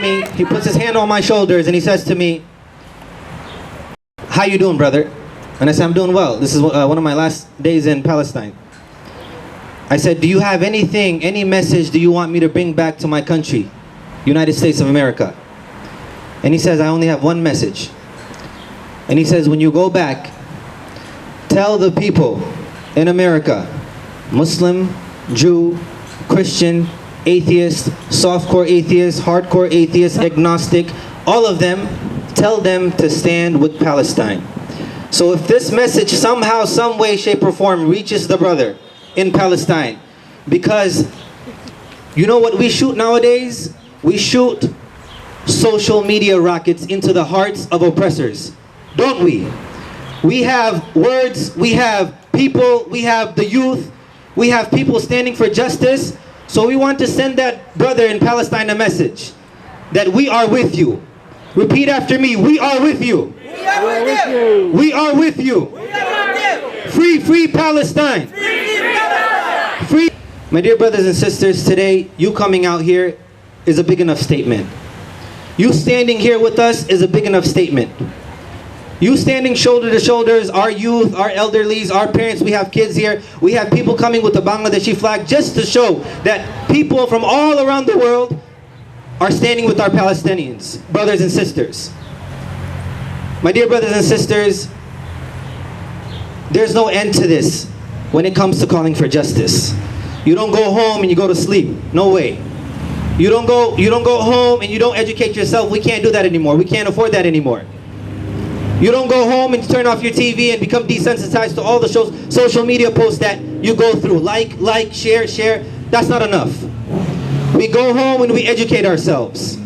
me, he puts his hand on my shoulders and he says to me, "How you doing, brother?" And I said, "I'm doing well. This is one of my last days in Palestine." I said, "Do you have anything, any message do you want me to bring back to my country, United States of America?" And he says, "I only have one message." And he says, "When you go back, tell the people in America, Muslim, Jew, Christian, atheist, softcore atheist, hardcore atheist, agnostic, all of them, tell them to stand with Palestine." So if this message somehow, some way, shape or form reaches the brother in Palestine, because you know what we shoot nowadays? We shoot social media rockets into the hearts of oppressors, don't we? We have words, we have people, we have the youth, we have people standing for justice. So we want to send that brother in Palestine a message that we are with you. Repeat after me, we are with you. We are with you. We are with you. We are with you. Free, free Palestine. Free Palestine. Free. My dear brothers and sisters, today you coming out here is a big enough statement. You standing here with us is a big enough statement. You standing shoulder to shoulders, our youth, our elderlies, our parents, we have kids here, we have people coming with the Bangladeshi flag just to show that people from all around the world are standing with our Palestinians, brothers and sisters. My dear brothers and sisters, there's no end to this when it comes to calling for justice. You don't go home and you go to sleep. No way. You don't go home and you don't educate yourself. We can't do that anymore. We can't afford that anymore. You don't go home and turn off your TV and become desensitized to all the social media posts that you go through. Like, share. That's not enough. We go home and we educate ourselves.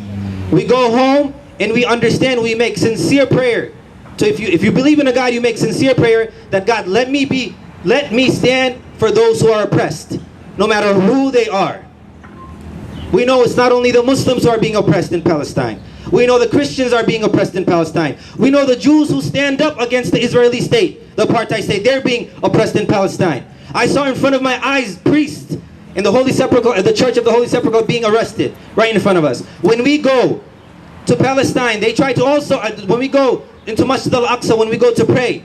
We go home and we understand, we make sincere prayer. So if you believe in a God, you make sincere prayer that God, let me stand for those who are oppressed, no matter who they are. We know it's not only the Muslims who are being oppressed in Palestine. We know the Christians are being oppressed in Palestine. We know the Jews who stand up against the Israeli state, the apartheid state, they're being oppressed in Palestine. I saw in front of my eyes priests in the Holy Sepulchre, the Church of the Holy Sepulchre, being arrested right in front of us. When we go to Palestine, they try to also, when we go into Masjid al-Aqsa, when we go to pray,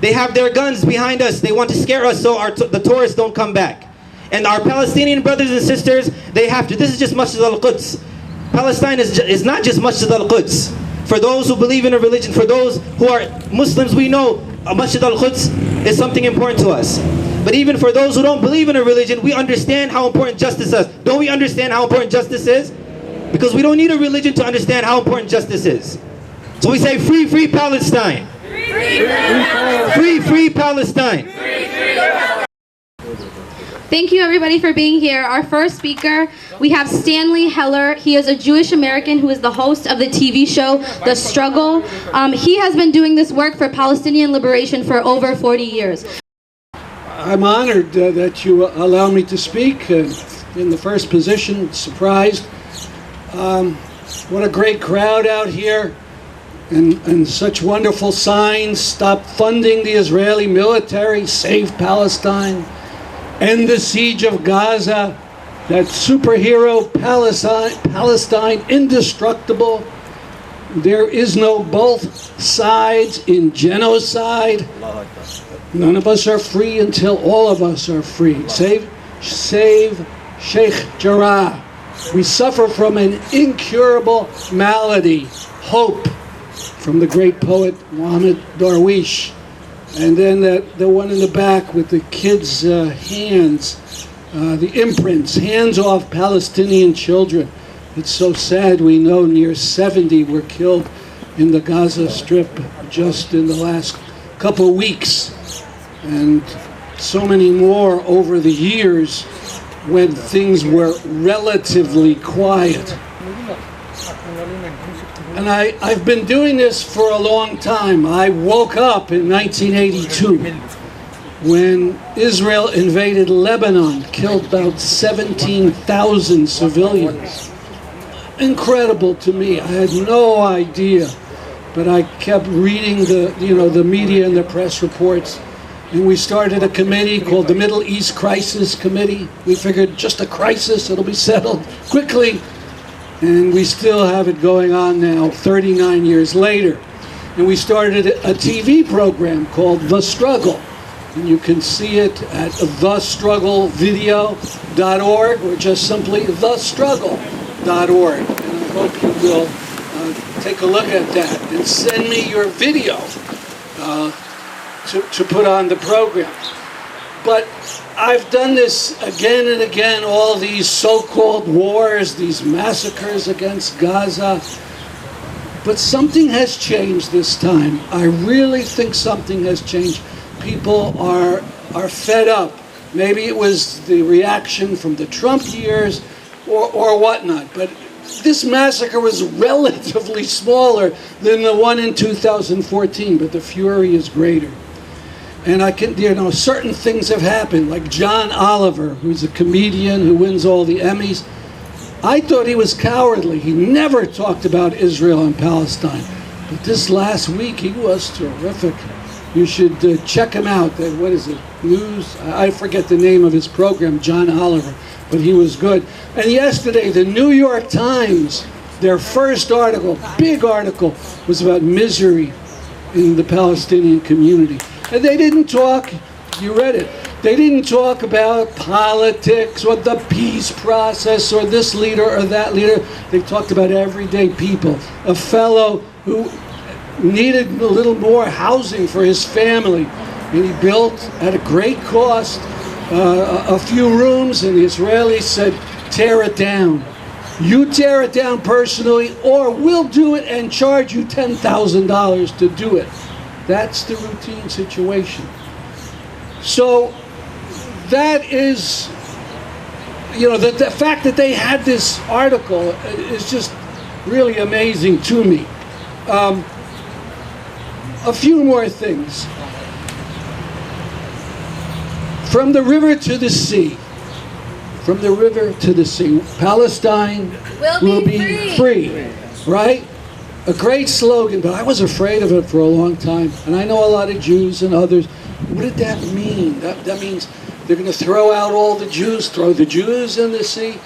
they have their guns behind us. They want to scare us so the tourists don't come back. And our Palestinian brothers and sisters, they have to. This is just Masjid al-Quds. Palestine is not just Masjid al-Quds. For those who believe in a religion, for those who are Muslims, we know Masjid al-Quds is something important to us. But even for those who don't believe in a religion, we understand how important justice is. Don't we understand how important justice is? Because we don't need a religion to understand how important justice is. So we say, free, free Palestine. Free, free Palestine. Free, free Palestine. Free, free Palestine. Thank you everybody for being here. Our first speaker, we have Stanley Heller. He is a Jewish American who is the host of the TV show, The Struggle. He has been doing this work for Palestinian liberation for over 40 years. I'm honored that you allow me to speak in the first position, surprised. What a great crowd out here and such wonderful signs. Stop funding the Israeli military, save Palestine. End the siege of Gaza, that superhero Palestine, indestructible. There is no both sides in genocide. None of us are free until all of us are free. Save Sheikh Jarrah. We suffer from an incurable malady, hope, from the great poet Muhammad Darwish. And then the one in the back with the kids' hands, the imprints, hands off Palestinian children. It's so sad. We know near 70 were killed in the Gaza Strip just in the last couple of weeks. And so many more over the years when things were relatively quiet. And I've been doing this for a long time. I woke up in 1982 when Israel invaded Lebanon, killed about 17,000 civilians. Incredible to me. I had no idea, but I kept reading the media and the press reports, and we started a committee called the Middle East Crisis Committee. We figured just a crisis, it'll be settled quickly. And we still have it going on now, 39 years later. And we started a TV program called The Struggle. And you can see it at thestrugglevideo.org or just simply thestruggle.org. And I hope you will take a look at that and send me your video to put on the program. But I've done this again and again, all these so-called wars, these massacres against Gaza. But something has changed this time. I really think something has changed. People are fed up. Maybe it was the reaction from the Trump years or whatnot. But this massacre was relatively smaller than the one in 2014, but the fury is greater. And certain things have happened, like John Oliver, who's a comedian who wins all the Emmys. I thought he was cowardly. He never talked about Israel and Palestine. But this last week, he was terrific. You should check him out. What is it? News? I forget the name of his program, John Oliver. But he was good. And yesterday, the New York Times, their first article, big article, was about misery in the Palestinian community. And they didn't talk, you read it, they didn't talk about politics or the peace process or this leader or that leader. They talked about everyday people. A fellow who needed a little more housing for his family, and he built at a great cost a few rooms, and the Israelis said, tear it down. You tear it down personally, or we'll do it and charge you $10,000 to do it. That's the routine situation. So that is, the fact that they had this article is just really amazing to me. A few more things. From the river to the sea. From the river to the sea. Palestine will be free. Right? A great slogan, but I was afraid of it for a long time. And I know a lot of Jews and others. What did that mean? That means they're going to throw out all the Jews, throw the Jews in the sea.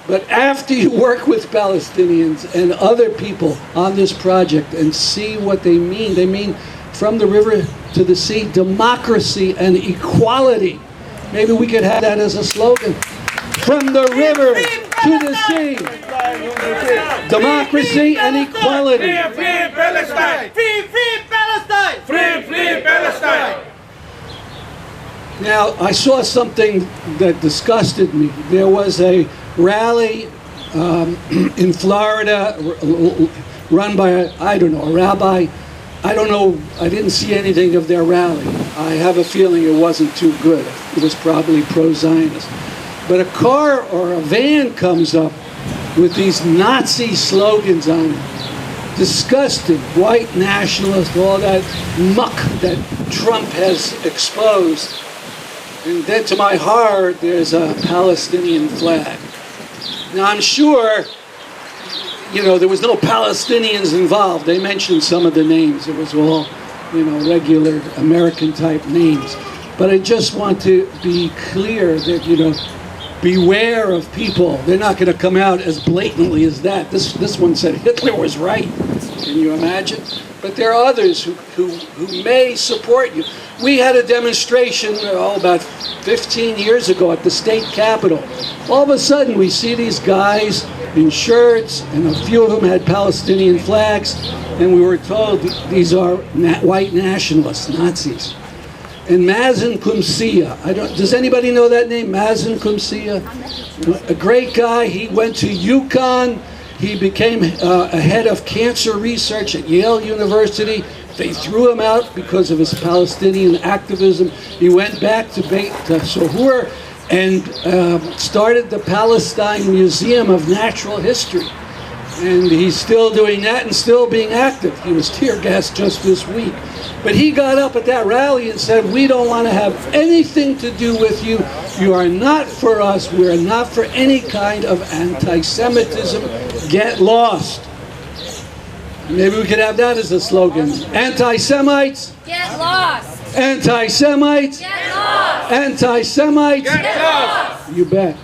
But after you work with Palestinians and other people on this project and see what they mean from the river to the sea, democracy and equality. Maybe we could have that as a slogan. From the river to the sea. Democracy and equality. Free Palestine! Free Palestine! Free Palestine! Now, I saw something that disgusted me. There was a rally in Florida run by, a rabbi. I don't know, I didn't see anything of their rally. I have a feeling it wasn't too good. It was probably pro-Zionist. But a car or a van comes up with these Nazi slogans on it. Disgusting, white nationalist, all that muck that Trump has exposed. And then to my horror, there's a Palestinian flag. Now I'm sure, there was no Palestinians involved. They mentioned some of the names. It was all, regular American type names. But I just want to be clear that, beware of people. They're not going to come out as blatantly as that. This one said Hitler was right. Can you imagine? But there are others who may support you. We had a demonstration about 15 years ago at the state capitol. All of a sudden we see these guys in shirts, and a few of them had Palestinian flags, and we were told these are white nationalists, Nazis. And Mazen Kumsia, does anybody know that name, Mazen Kumsia? A great guy. He went to UConn. He became a head of cancer research at Yale University. They threw him out because of his Palestinian activism. He went back to Sohur and started the Palestine Museum of Natural History. And he's still doing that and still being active. He was tear gassed just this week. But he got up at that rally and said, we don't want to have anything to do with you. You are not for us. We are not for any kind of anti-Semitism. Get lost. Maybe we could have that as a slogan. Anti-Semites. Get lost! Anti-Semites. Get lost! Anti-Semites. Get lost! You bet.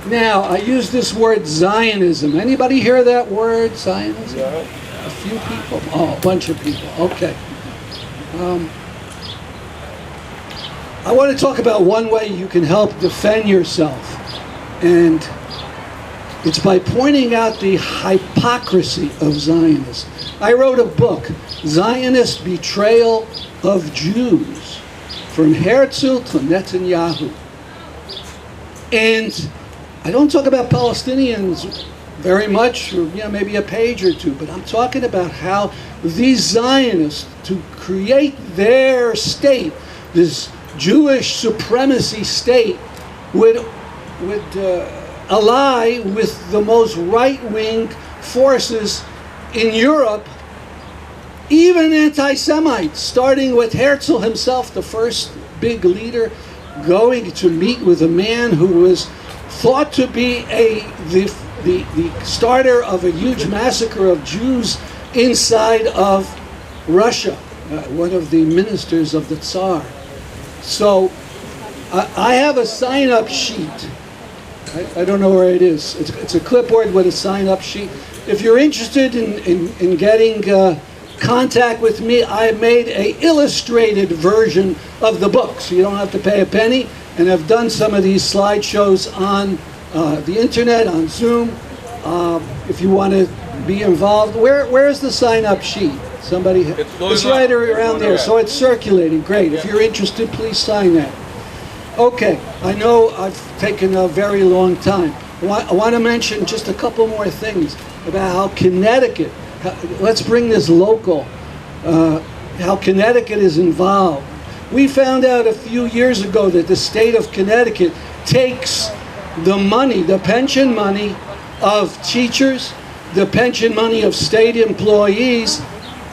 Now, I use this word Zionism. Anybody hear that word, Zionism? A few people? Oh, a bunch of people. Okay. I want to talk about one way you can help defend yourself. And it's by pointing out the hypocrisy of Zionists. I wrote a book, Zionist Betrayal of Jews, from Herzl to Netanyahu. And I don't talk about Palestinians very much, or maybe a page or two, but I'm talking about how these Zionists, to create their state, this Jewish supremacy state, would ally with the most right-wing forces in Europe, even anti-Semites, starting with Herzl himself, the first big leader, going to meet with a man who was thought to be the starter of a huge massacre of Jews inside of Russia, one of the ministers of the Tsar. So I have a sign-up sheet. I don't know where it is. It's a clipboard with a sign-up sheet. If you're interested in getting contact with me, I made an illustrated version of the book, so you don't have to pay a penny. And I've done some of these slideshows on the internet, on Zoom. If you want to be involved, where's the sign-up sheet? Somebody, it's right around there, so it's circulating. Great. If you're interested, please sign that. Okay, I know I've taken a very long time. I want to mention just a couple more things about how Connecticut, let's bring this local, how Connecticut is involved. We found out a few years ago that the state of Connecticut takes the money, the pension money of teachers, the pension money of state employees,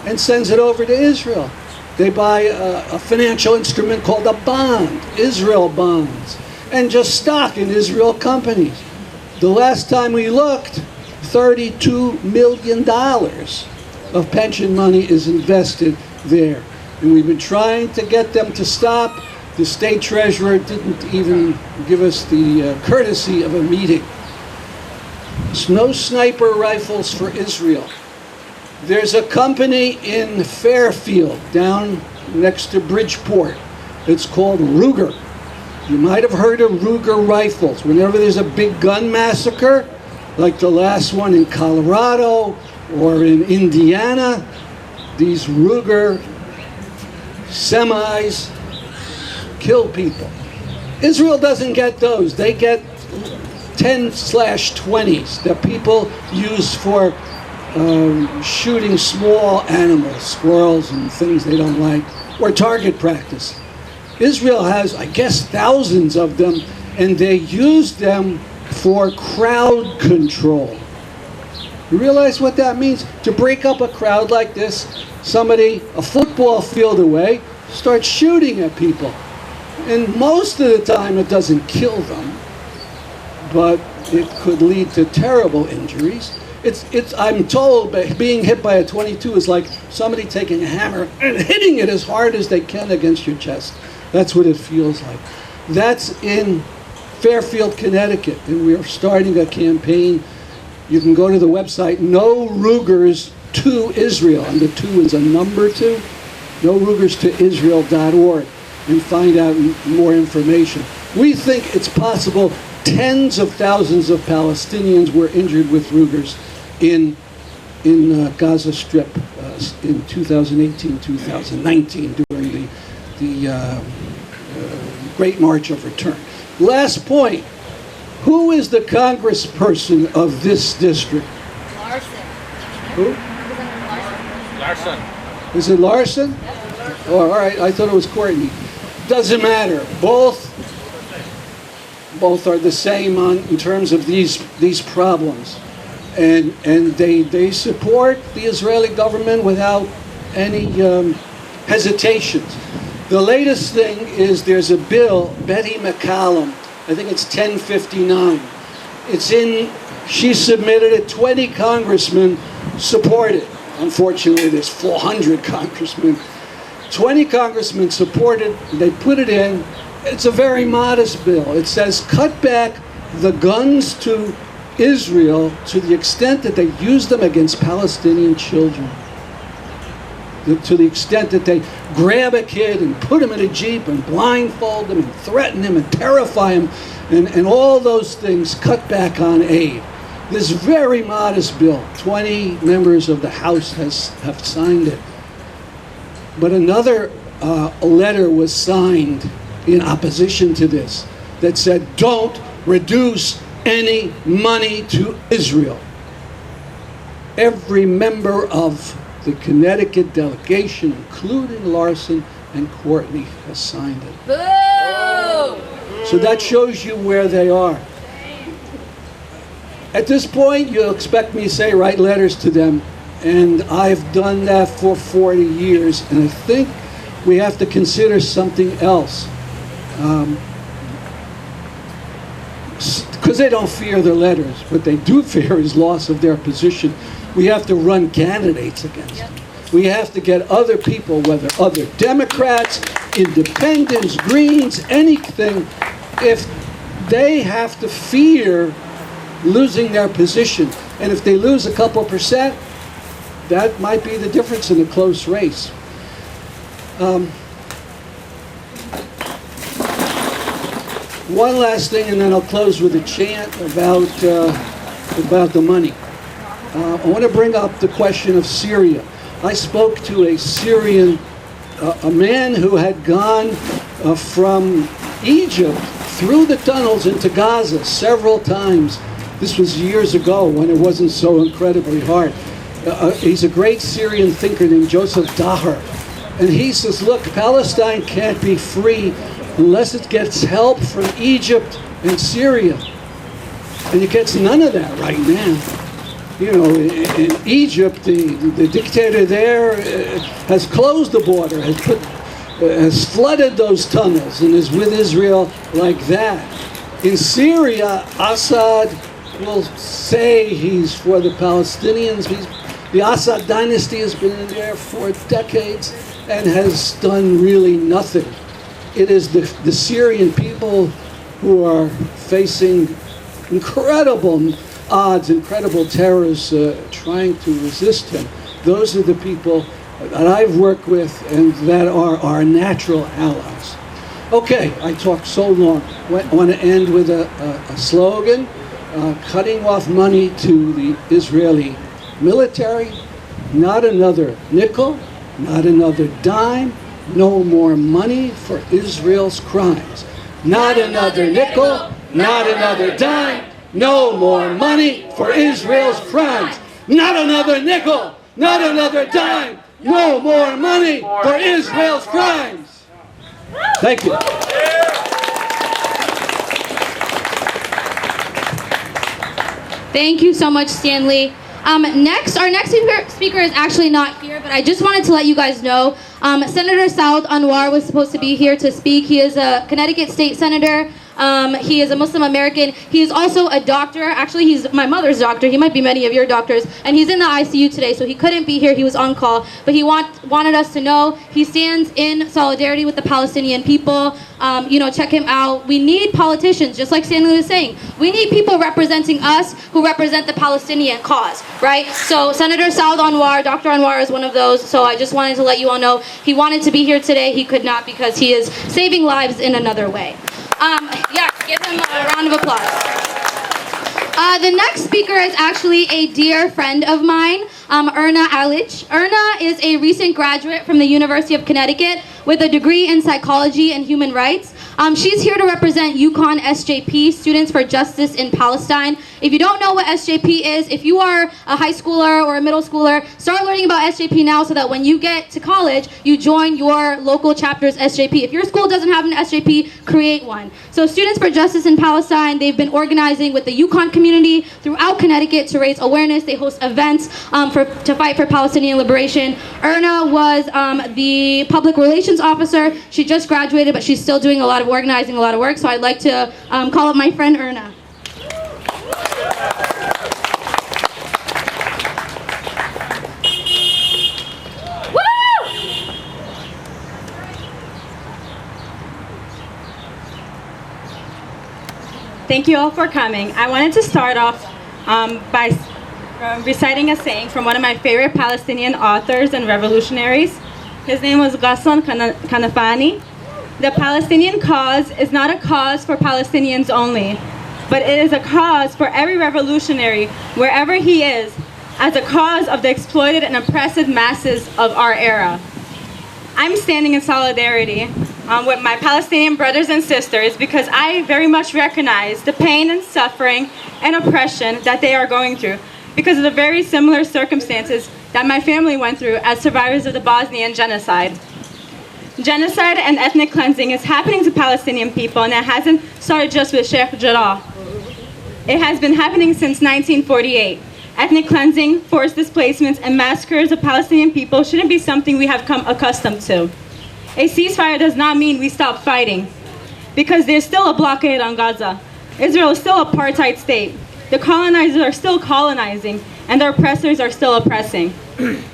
and sends it over to Israel. They buy a financial instrument called a bond, Israel bonds, and just stock in Israel companies. The last time we looked, $32 million of pension money is invested there. And we've been trying to get them to stop. The state treasurer didn't even give us the courtesy of a meeting. No sniper rifles for Israel. There's a company in Fairfield, down next to Bridgeport. It's called Ruger. You might have heard of Ruger rifles. Whenever there's a big gun massacre, like the last one in Colorado or in Indiana, these Ruger semis kill people. Israel doesn't get those. They get 10/20s that people use for shooting small animals, squirrels and things they don't like, or target practice. Israel has, I guess, thousands of them, and they use them for crowd control. You realize what that means? To break up a crowd like this, somebody a football field away starts shooting at people. And most of the time it doesn't kill them, but it could lead to terrible injuries. I'm told being hit by a .22 is like somebody taking a hammer and hitting it as hard as they can against your chest. That's what it feels like. That's in Fairfield, Connecticut, and we're starting a campaign. You can go to the website, No Rugers to Israel, and the 2 is a number 2, norugerstoisrael.org, and find out more information. We think it's possible tens of thousands of Palestinians were injured with Rugers in Gaza Strip in 2018, 2019 during the Great March of Return. Last point, who is the congressperson of this district? Larson. Who? Larson. Is it Larson? Oh, all right, I thought it was Courtney. Doesn't matter. Both are the same in terms of these problems. And they support the Israeli government without any hesitations. The latest thing is there's a bill, Betty McCallum, I think it's 1059. She submitted it, 20 congressmen support it. Unfortunately, there's 400 congressmen. 20 congressmen support it, they put it in. It's a very modest bill. It says cut back the guns to Israel to the extent that they use them against Palestinian children. To the extent that they grab a kid and put him in a jeep and blindfold him and threaten him and terrify him and all those things, cut back on aid. This very modest bill, 20 members of the House have signed it. But another letter was signed in opposition to this that said, don't reduce any money to Israel. Every member of the Connecticut delegation, including Larson and Courtney, has signed it. Boo! So that shows you where they are. At this point, you'll expect me to say, write letters to them. And I've done that for 40 years. And I think we have to consider something else. Because they don't fear their letters. What they do fear is loss of their position. We have to run candidates against them. We have to get other people, whether other Democrats, independents, Greens, anything, if they have to fear losing their position. And if they lose a couple percent, that might be the difference in a close race. One last thing, and then I'll close with a chant about the money. I want to bring up the question of Syria. I spoke to a Syrian, a man who had gone from Egypt through the tunnels into Gaza several times. This was years ago when it wasn't so incredibly hard. He's a great Syrian thinker named Joseph Daher. And he says, look, Palestine can't be free unless it gets help from Egypt and Syria. And it gets none of that right now. You know, in Egypt, the dictator there has closed the border, has flooded those tunnels, and is with Israel like that. In Syria, Assad will say he's for the Palestinians. The Assad dynasty has been in there for decades and has done really nothing. It is the Syrian people who are facing incredible odds, incredible terrors, trying to resist him. Those are the people that I've worked with and that are our natural allies. Okay, I talked so long. I want to end with a slogan, cutting off money to the Israeli military. Not another nickel, not another dime, no more money for Israel's crimes. Not another nickel, not another dime, no more money for Israel's crimes. Not another nickel, not another dime, no more money for Israel's crimes. Thank you. Thank you so much, Stanley. Our next speaker is actually not here, but I just wanted to let you guys know, Senator Saud Anwar was supposed to be here to speak. He is a Connecticut state senator. He is a Muslim American. He is also a doctor. Actually, he's my mother's doctor. He might be many of your doctors. And he's in the ICU today, so he couldn't be here. He was on call. But he wanted us to know he stands in solidarity with the Palestinian people. Check him out. We need politicians, just like Stanley was saying. We need people representing us who represent the Palestinian cause, right? So Senator Saud Anwar, Dr. Anwar is one of those. So I just wanted to let you all know he wanted to be here today. He could not because he is saving lives in another way. Give him a round of applause. The next speaker is actually a dear friend of mine, Erna Alech. Erna is a recent graduate from the University of Connecticut with a degree in psychology and human rights. She's here to represent UConn SJP, Students for Justice in Palestine. If you don't know what SJP is, if you are a high schooler or a middle schooler, start learning about SJP now so that when you get to college, you join your local chapter's SJP. If your school doesn't have an SJP, create one. So Students for Justice in Palestine, they've been organizing with the UConn community throughout Connecticut to raise awareness. They host events to fight for Palestinian liberation. Erna was the public relations officer. She just graduated, but she's still doing a lot of organizing, a lot of work. So I'd like to call up my friend Erna. Thank you all for coming. I wanted to start off by reciting a saying from one of my favorite Palestinian authors and revolutionaries. His name was Ghassan Kanafani. The Palestinian cause is not a cause for Palestinians only, but it is a cause for every revolutionary, wherever he is, as a cause of the exploited and oppressive masses of our era. I'm standing in solidarity with my Palestinian brothers and sisters because I very much recognize the pain and suffering and oppression that they are going through because of the very similar circumstances that my family went through as survivors of the Bosnian genocide. Genocide and ethnic cleansing is happening to Palestinian people, and it hasn't started just with Sheikh Jarrah. It has been happening since 1948. Ethnic cleansing, forced displacements, and massacres of Palestinian people shouldn't be something we have come accustomed to. A ceasefire does not mean we stop fighting, because there's still a blockade on Gaza. Israel is still an apartheid state. The colonizers are still colonizing, and the oppressors are still oppressing.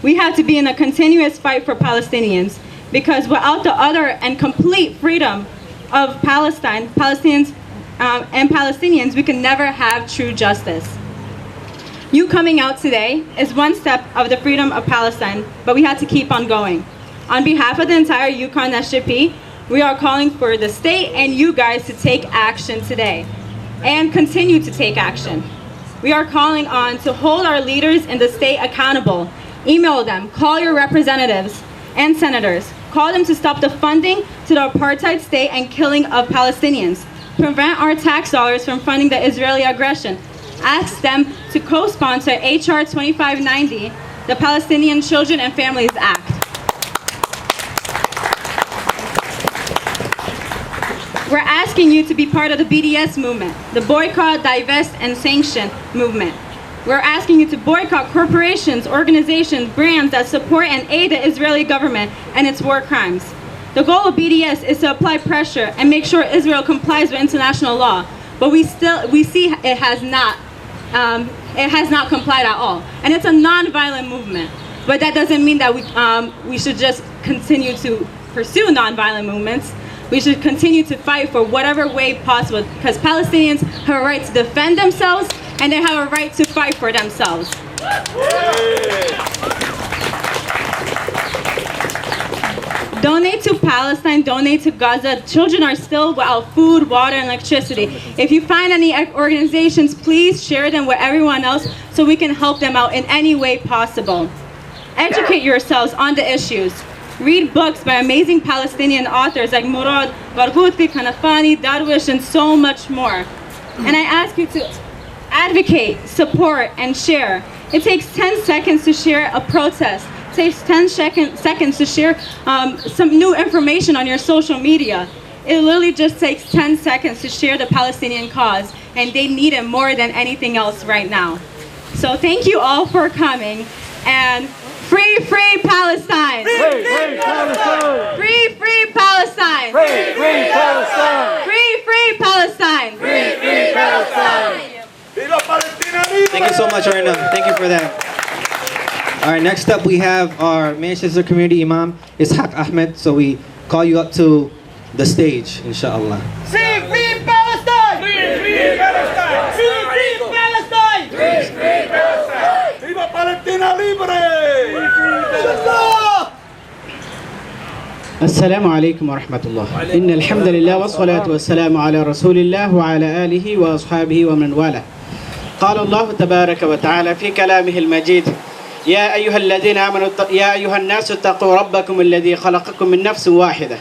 We have to be in a continuous fight for Palestinians, because without the utter and complete freedom of Palestinians, we can never have true justice. You coming out today is one step of the freedom of Palestine, but we have to keep on going. On behalf of the entire Yukon SJP, we are calling for the state and you guys to take action today and continue to take action. We are calling on to hold our leaders in the state accountable. Email them, call your representatives and senators. Call them to stop the funding to the apartheid state and killing of Palestinians. Prevent our tax dollars from funding the Israeli aggression. Ask them to co-sponsor HR 2590, the Palestinian Children and Families Act. We're asking you to be part of the BDS movement, the Boycott, Divest, and Sanction movement. We're asking you to boycott corporations, organizations, brands that support and aid the Israeli government and its war crimes. The goal of BDS is to apply pressure and make sure Israel complies with international law, but we see it has not complied at all. And it's a non-violent movement, but that doesn't mean that we should just continue to pursue non-violent movements. We should continue to fight for whatever way possible, because Palestinians have a right to defend themselves and they have a right to fight for themselves. Donate to Palestine, donate to Gaza. Children are still without food, water, and electricity. If you find any organizations, please share them with everyone else so we can help them out in any way possible. Educate yourselves on the issues. Read books by amazing Palestinian authors like Murad, Barghouti, Kanafani, Darwish, and so much more. And I ask you to advocate, support, and share. It takes 10 seconds to share a protest. It takes 10 seconds to share some new information on your social media. It literally just takes 10 seconds to share the Palestinian cause, and they need it more than anything else right now. So thank you all for coming, and free, free Palestine! Free, free Palestine! Free, free Palestine! Free, free Palestine! Free, free Palestine! Free, free Palestine! Thank you so much, Erna. Thank you for that. All right, next up we have our Manchester Community Imam, Ishaq Ahmed. So we call you up to the stage, inshallah. Free, free Palestine! Free, free Palestine! Free, free Palestine! Free, free Palestine! Viva Palestina libre! السلام عليكم ورحمة الله. إن الحمد لله والصلاة والسلام على رسول الله وعلى آله وأصحابه ومن والاه. قال الله تبارك وتعالى في كلامه المجيد: يا أيها الذين آمنوا يا أيها الناس اتقوا ربكم الذي خلقكم من نفس واحدة.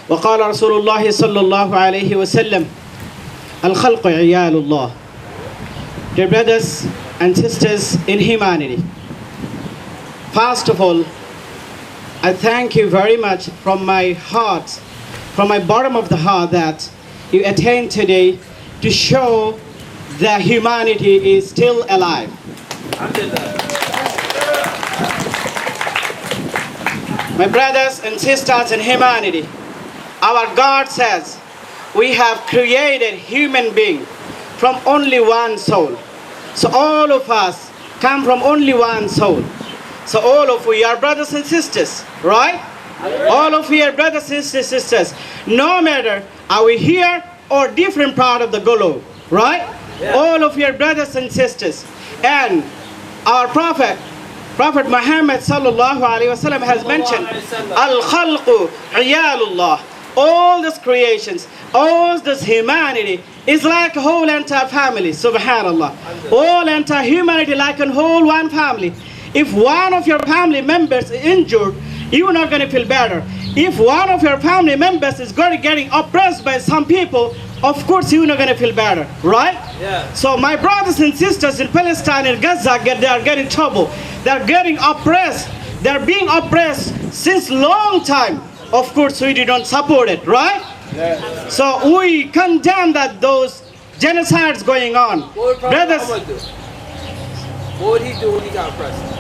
وقال رسول الله صلى الله عليه وسلم: الخلق عيال الله. Dear brothers and sisters in humanity, first of all, I thank you very much from my heart, from my bottom of the heart, that you attained today to show that humanity is still alive. My brothers and sisters in humanity, our God says we have created human being from only one soul. So all of us come from only one soul. So all of we are brothers and sisters, right? All of we are brothers and sisters. No matter are we here or different part of the globe, right? All of your brothers and sisters. And our Prophet Muhammad sallallahu alaihi wasallam has mentioned, Al-Khalqu Iyalullah. All these creations, all this humanity is like a whole entire family, subhanallah. All entire humanity like a whole one family. If one of your family members is injured, you're not going to feel better. If one of your family members is getting oppressed by some people, of course you're not going to feel better, right? Yeah. So my brothers and sisters in Palestine and Gaza, they are getting trouble. They're getting oppressed. They're being oppressed since long time. Of course we don't support it, right? Yeah. So we condemn that those genocides going on. What would Prophet Brothers, Muhammad do? What would he do when he got oppressed?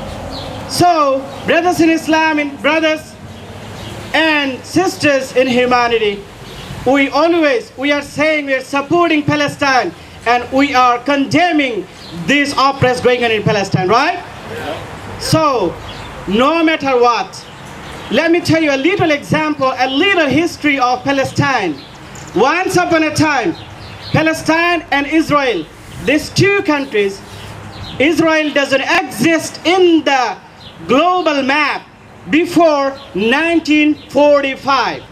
so brothers in Islam and brothers and sisters in humanity, we are saying we are supporting Palestine and we are condemning this oppress going on in Palestine, right? So no matter what, let me tell you a little example, a little history of Palestine. Once upon a time, Palestine and Israel, these two countries, Israel doesn't exist in the global map before 1945.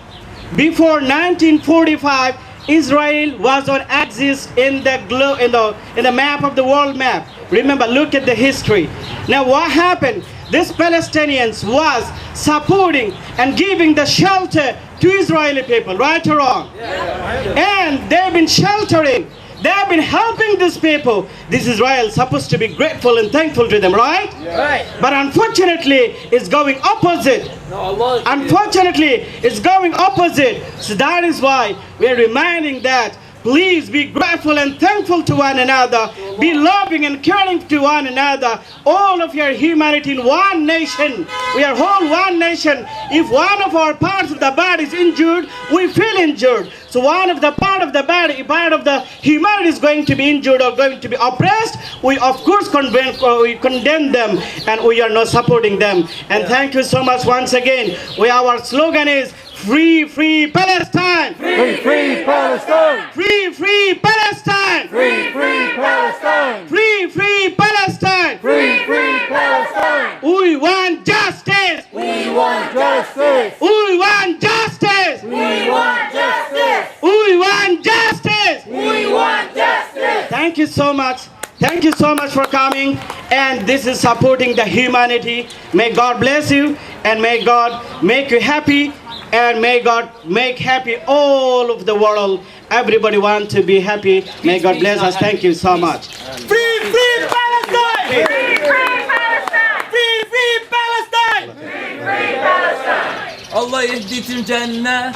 Before 1945, Israel was on exist in the map of the world map. Remember, look at the history. Now what happened? These Palestinians was supporting and giving the shelter to Israeli people, right or wrong? And they've been sheltering. They've been helping these people. This Israel is supposed to be grateful and thankful to them, right? Right. But unfortunately, it's going opposite. No, Allah. Unfortunately, it's going opposite. So that is why we are reminding that please be grateful and thankful to one another. Be loving and caring to one another. All of your humanity in one nation. We are whole one nation. If one of our parts of the body is injured, we feel injured. So one of the part of the body, part of the humanity is going to be injured or going to be oppressed, we of course condemn them and we are not supporting them. And thank you so much once again. Our slogan is Free, free Palestine! Free, free Palestine! Free, free Palestine! Free, free Palestine! Free, free Palestine! Free, free Palestine! We want justice! We want justice! We want justice! We want justice! We want justice! We want justice! Thank you so much. Thank you so much for coming. And this is supporting the humanity. May God bless you and may God make you happy. And may God make happy all of the world. Everybody wants to be happy. May God bless us. Thank you so much. Free, free Palestine! Free, free Palestine! Free, free Palestine! Free, free Palestine! Allah yahdikum Jannah.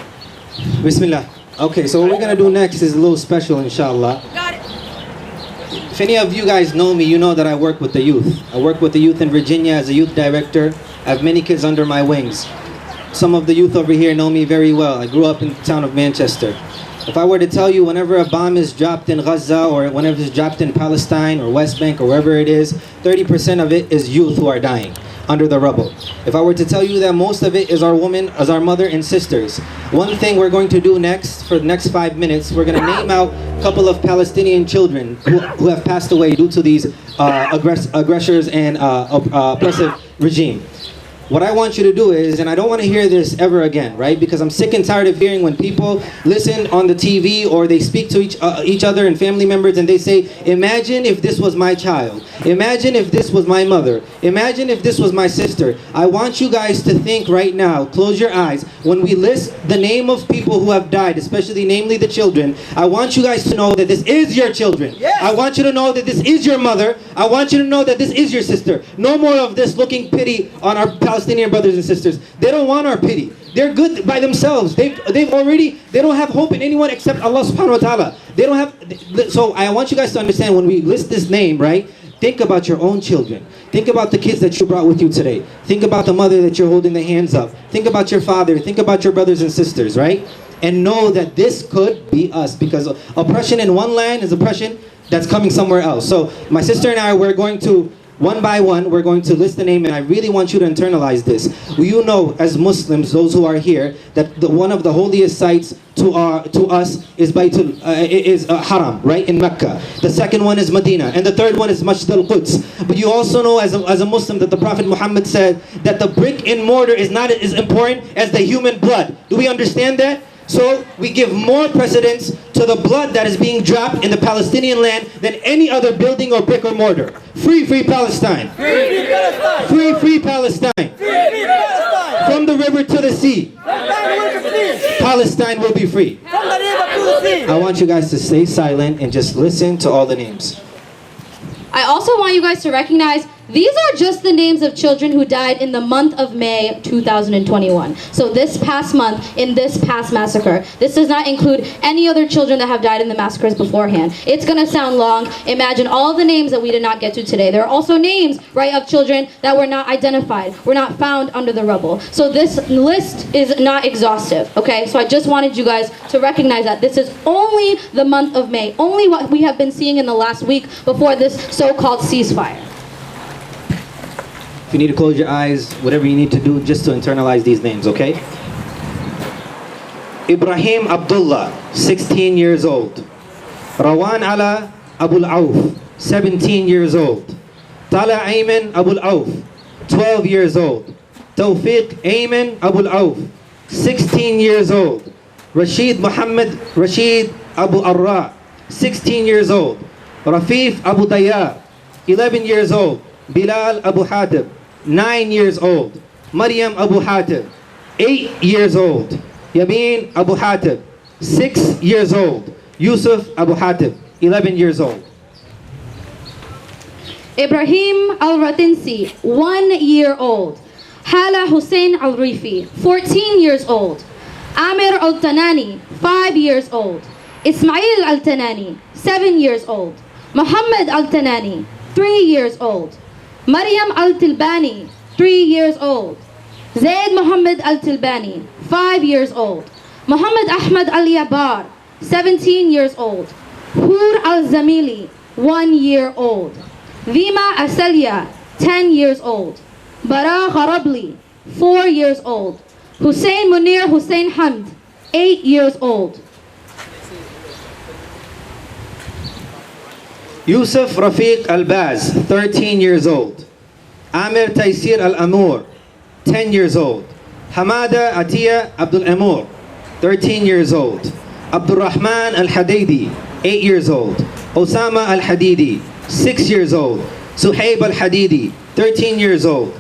Bismillah. Okay, so what we're gonna do next is a little special, inshallah. Got it. If any of you guys know me, you know that I work with the youth. I work with the youth in Virginia as a youth director. I have many kids under my wings. Some of the youth over here know me very well. I grew up in the town of Manchester. If I were to tell you whenever a bomb is dropped in Gaza or whenever it's dropped in Palestine or West Bank or wherever it is, 30% of it is youth who are dying under the rubble. If I were to tell you that most of it is our women, as our mother and sisters, one thing we're going to do next, for the next 5 minutes, we're going to name out a couple of Palestinian children who have passed away due to these aggressors and oppressive regime. What I want you to do is, and I don't want to hear this ever again, right? Because I'm sick and tired of hearing when people listen on the TV or they speak to each other and family members and they say, imagine if this was my child. Imagine if this was my mother. Imagine if this was my sister. I want you guys to think right now, close your eyes. When we list the name of people who have died, especially namely the children, I want you guys to know that this is your children. Yes. I want you to know that this is your mother. I want you to know that this is your sister. No more of this looking pity on our Palestinian brothers and sisters. They don't want our pity. They're good by themselves. They don't have hope in anyone except Allah subhanahu wa ta'ala. They don't have, so I want you guys to understand when we list this name, right? Think about your own children. Think about the kids that you brought with you today. Think about the mother that you're holding the hands up. Think about your father. Think about your brothers and sisters, right? And know that this could be us, because oppression in one land is oppression that's coming somewhere else. So my sister and I, we're going to One by one, we're going to list the name, and I really want you to internalize this. You know, as Muslims, those who are here, that one of the holiest sites to us is Haram, right, in Mecca. The second one is Medina, and the third one is Masjid al-Quds. But you also know, as a Muslim, that the Prophet Muhammad said that the brick and mortar is not as important as the human blood. Do we understand that? So we give more precedence to the blood that is being dropped in the Palestinian land than any other building or brick or mortar. Free, free Palestine. Free Palestine. Free, free Palestine. Free Palestine. From the river to the sea, Palestine will be free. From the river to the sea. I want you guys to stay silent and just listen to all the names. I also want you guys to recognize these are just the names of children who died in the month of May 2021. So this past month, in this past massacre. This does not include any other children that have died in the massacres beforehand. It's gonna sound long. Imagine all the names that we did not get to today. There are also names, right, of children that were not identified, were not found under the rubble. So this list is not exhaustive, okay? So I just wanted you guys to recognize that this is only the month of May, only what we have been seeing in the last week before this so-called ceasefire. If you need to close your eyes, whatever you need to do just to internalize these names, okay? Ibrahim Abdullah, 16 years old. Rawan Ala Abul Auf, 17 years old. Tala Ayman Abul Auf, 12 years old. Tawfiq Ayman Abul Auf, 16 years old. Rashid Muhammad Rashid Abu Arra, 16 years old. Rafif Abu Daya, 11 years old. Bilal Abu Hatib, 9 years old. Maryam Abu Hatib, 8 years old. Yamin Abu Hatib, 6 years old. Yusuf Abu Hatib, 11 years old. Ibrahim Al-Ratinsi, 1 year old. Hala Hussein Al-Rifi, 14 years old. Amir Al-Tanani, 5 years old. Ismail Al-Tanani, 7 years old. Muhammad Al-Tanani, 3 years old. Maryam Al-Tilbani, 3 years old. Zaid Muhammad Al-Tilbani, 5 years old. Muhammad Ahmad Al-Yabar, 17 years old. Hur Al-Zamili, 1 year old. Vima Asalia, 10 years old. Bara Gharabli, 4 years old. Hussein Munir Hussein Hamd, 8 years old. Yusuf Rafiq Al-Baz, 13 years old. Amir Taysir Al-Amur, 10 years old. Hamada Atiya Abdul Amur, 13 years old. Abdul Rahman Al-Hadidi, 8 years old. Osama Al-Hadidi, 6 years old. Suhaib Al-Hadidi, 13 years old.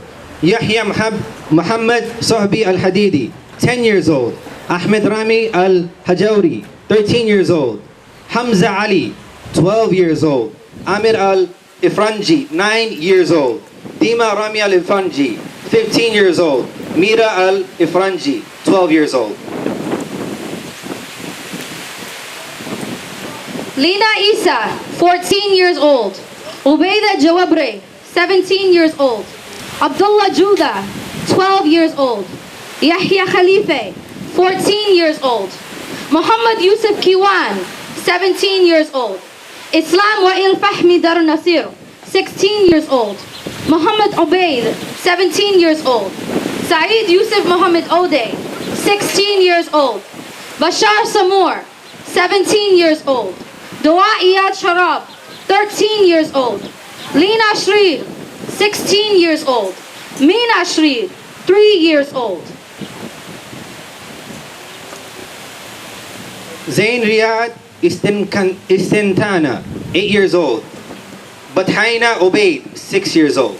Yahya Muhammad Sohbi Al-Hadidi, 10 years old. Ahmed Rami Al-Hajawri, 13 years old. Hamza Ali, 12 years old. Amir Al-Ifranji, 9 years old. Dima Rami Al-Ifranji, 15 years old. Mira Al-Ifranji, 12 years old. Lina Isa, 14 years old. Ubaida Jawabre, 17 years old. Abdullah Juda, 12 years old. Yahya Khalife, 14 years old. Muhammad Yusuf Kiwan, 17 years old. Islam Wa'il Fahmi Dar Nasir, 16 years old. Muhammad Ubaid, 17 years old. Saeed Yusuf Muhammad Ode, 16 years old. Bashar Samur, 17 years old. Dua Iyad Sharab, 13 years old. Lina Shreed, 16 years old. Mina Shreed, 3 years old. Zain Riyad Istintana, 8 years old. Bathaina Obaid, 6 years old.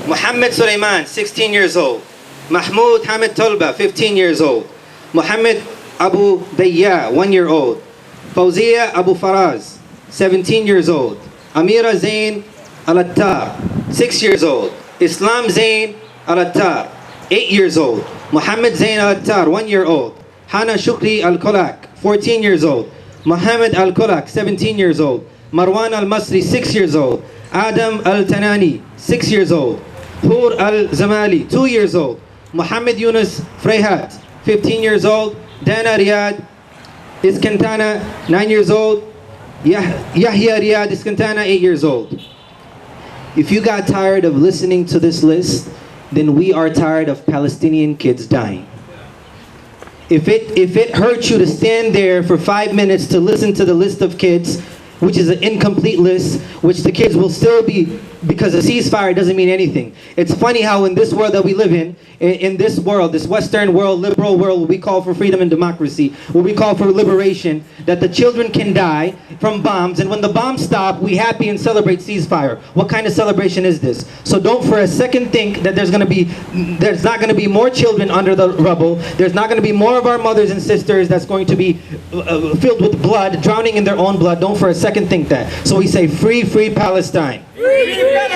Muhammad Sulaiman, 16 years old. Mahmoud Hamid Tolba, 15 years old. Muhammad Abu Dayya, 1 year old. Fawziya Abu Faraz, 17 years old. Amira Zain Al-Attar, 6 years old. Islam Zain Al-Attar, 8 years old. Muhammad Zain Al-Attar, 1 year old. Hana Shukri Al-Kolak, 14 years old. Muhammad Al-Kolak, 17 years old. Marwan Al-Masri, 6 years old. Adam Al-Tanani, 6 years old. Hur Al-Zamali, 2 years old. Muhammad Yunus Freyhat, 15 years old. Dana Riyad Iskantana, 9 years old. Yahya Riyad Iskantana, 8 years old. If you got tired of listening to this list, then we are tired of Palestinian kids dying. If it hurts you to stand there for 5 minutes to listen to the list of kids, which is an incomplete list, which the kids will still be, because a ceasefire doesn't mean anything. It's funny how in this world that we live in this world, this Western world, liberal world, where we call for freedom and democracy, where we call for liberation, that the children can die from bombs, and when the bombs stop, we happy and celebrate ceasefire. What kind of celebration is this? So don't for a second think that there's not going to be more children under the rubble. There's not going to be more of our mothers and sisters that's going to be filled with blood, drowning in their own blood. Don't for a second think that. So we say, free, free Palestine. Free Palestine!